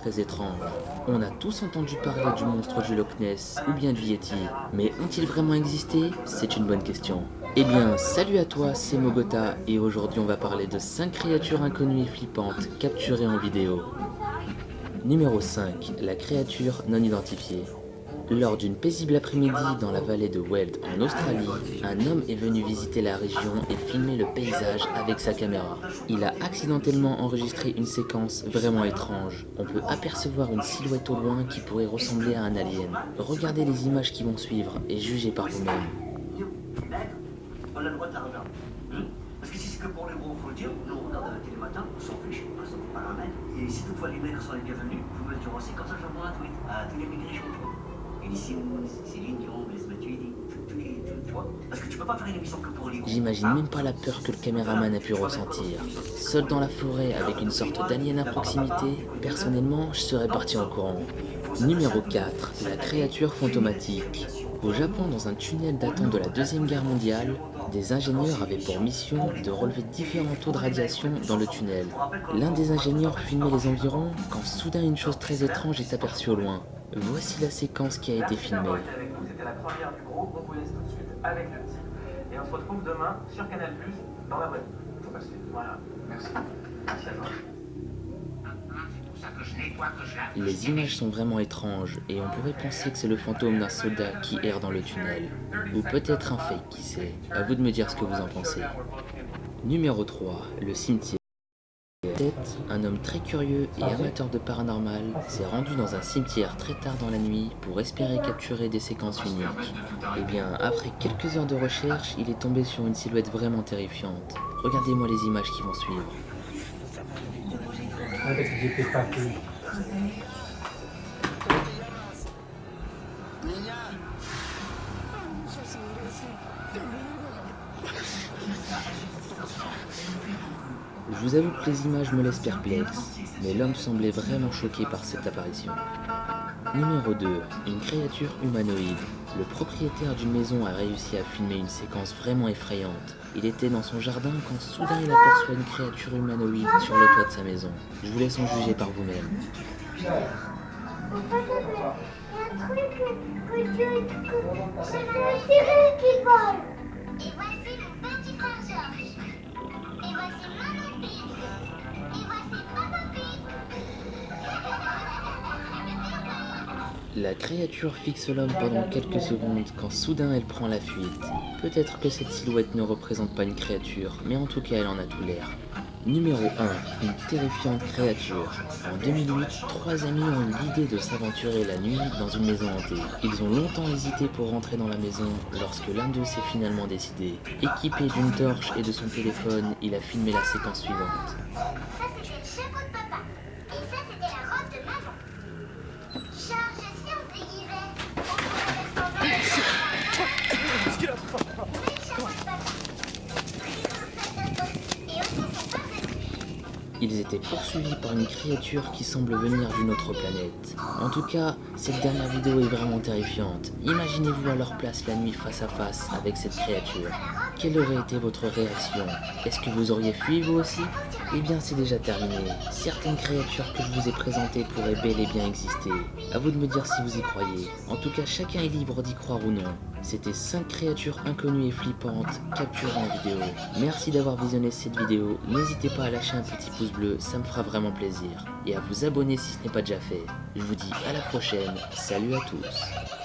très étrange. On a tous entendu parler du monstre du Loch Ness ou bien du Yeti, mais ont-ils vraiment existé? C'est une bonne question. Eh bien, salut à toi, c'est Mogota, et aujourd'hui on va parler de 5 créatures inconnues et flippantes capturées en vidéo. Numéro 5. La créature non identifiée. Lors d'une paisible après-midi dans la vallée de Weld en Australie, un homme est venu visiter la région et filmer le paysage avec sa caméra. Il a accidentellement enregistré une séquence vraiment étrange. On peut apercevoir une silhouette au loin qui pourrait ressembler à un alien. Regardez les images qui vont suivre et jugez par vous-même. On a le droit de la regarder. Parce que si c'est que pour les gros, faut le dire, nous on regarde à la télé le matin, on s'en fiche, ça ne pas la mettre. Et si toutefois les nègres sont les bienvenus, vous me le direz aussi, comme ça j'envoie un tweet à tous les migrants. Élisine, Céline Dion, Blaise Matuidi, tous les fois. Parce que tu peux pas faire une émission que pour les gros. J'imagine même pas la peur que le caméraman a pu ressentir. Seul dans la forêt avec une sorte d'alien à proximité, personnellement, je serais parti en courant. Numéro 4. La créature fantomatique. Au Japon, dans un tunnel datant de la Deuxième Guerre mondiale, des ingénieurs avaient pour mission de relever différents taux de radiation dans le tunnel. L'un des ingénieurs filmait les environs quand soudain une chose très étrange est aperçue au loin. Voici la séquence qui a été filmée. C'était la première du groupe, on vous laisse tout de suite avec le titre. Et on se retrouve demain sur Canal+, dans la web. Faut passer. Voilà, merci. Merci à toi. Les images sont vraiment étranges et on pourrait penser que c'est le fantôme d'un soldat qui erre dans le tunnel. Ou peut-être un fake, qui sait. À vous de me dire ce que vous en pensez. Numéro 3. Le cimetière. Peut-être un homme très curieux et amateur de paranormal s'est rendu dans un cimetière très tard dans la nuit pour espérer capturer des séquences uniques. Eh bien, après quelques heures de recherche, il est tombé sur une silhouette vraiment terrifiante. Regardez-moi les images qui vont suivre. Je vous avoue que les images me laissent perplexe, mais l'homme semblait vraiment choqué par cette apparition. Numéro 2. Une créature humanoïde. Le propriétaire d'une maison a réussi à filmer une séquence vraiment effrayante. Il était dans son jardin quand soudain il aperçoit une créature humanoïde sur le toit de sa maison. Je vous laisse en juger par vous-même. Il y a un truc c'est la sirène qui vole. Et voici le petit frère Georges. Et voici Maman Pig. Et voici Papa Pig. La créature fixe l'homme pendant quelques secondes quand soudain elle prend la fuite. Peut-être que cette silhouette ne représente pas une créature, mais en tout cas elle en a tout l'air. Numéro 1. Une terrifiante créature. En 2008, 3 amis ont eu l'idée de s'aventurer la nuit dans une maison hantée. Ils ont longtemps hésité pour rentrer dans la maison lorsque l'un d'eux s'est finalement décidé. Équipé d'une torche et de son téléphone, il a filmé la séquence suivante. Ça c'était le chapeau de papa. Et ça c'était la robe de maman. Georges, si on se déguisait, on pourrait ressembler Ils étaient poursuivis par une créature qui semble venir d'une autre planète. En tout cas, cette dernière vidéo est vraiment terrifiante. Imaginez-vous à leur place la nuit face à face avec cette créature. Quelle aurait été votre réaction? Est-ce que vous auriez fui vous aussi? Eh bien c'est déjà terminé. Certaines créatures que je vous ai présentées pourraient bel et bien exister. À vous de me dire si vous y croyez. En tout cas, chacun est libre d'y croire ou non. C'était 5 créatures inconnues et flippantes capturées en vidéo. Merci d'avoir visionné cette vidéo. N'hésitez pas à lâcher un petit pouce bleu, ça me fera vraiment plaisir. Et à vous abonner si ce n'est pas déjà fait. Je vous dis à la prochaine. Salut à tous.